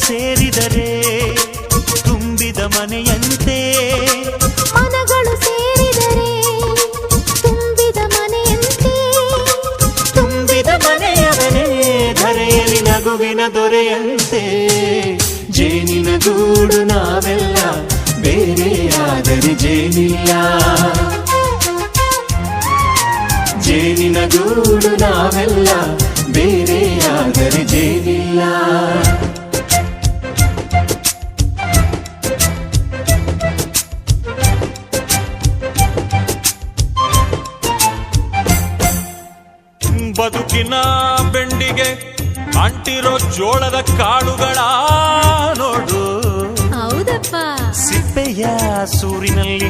ಸೇರಿದರೆ ತುಂಬಿದ ಮನೆಯಂತೆ. ಮನಗಳು ಸೇರಿದರೆ ತುಂಬಿದ ಮನೆಯಂತೆ. ತುಂಬಿದ ಮನೆಯವನೇ ಧರೆಯಲ್ಲಿ ನಗುವಿನ ದೊರೆಯಂತೆ. ಜೇನಿನ ಗೂಡು ನಾವೆಲ್ಲ, ಬೇರೆಯಾದರೆ ಜೇನಿಲ್ಲ. ಜೇನಿನ ಗೂಡು ನಾವೆಲ್ಲ, ಬೇರೆಯಾದರೆ ಜೇನಿಲ್ಲ. ಬದುಕಿನ ಬೆಂಡಿಗೆ ಅಂಟಿರೋ ಜೋಳದ ಕಾಳುಗಳ ನೋಡು. ಹೌದಪ್ಪ. ಸಿಪ್ಪೆಯ ಸೂರಿನಲ್ಲಿ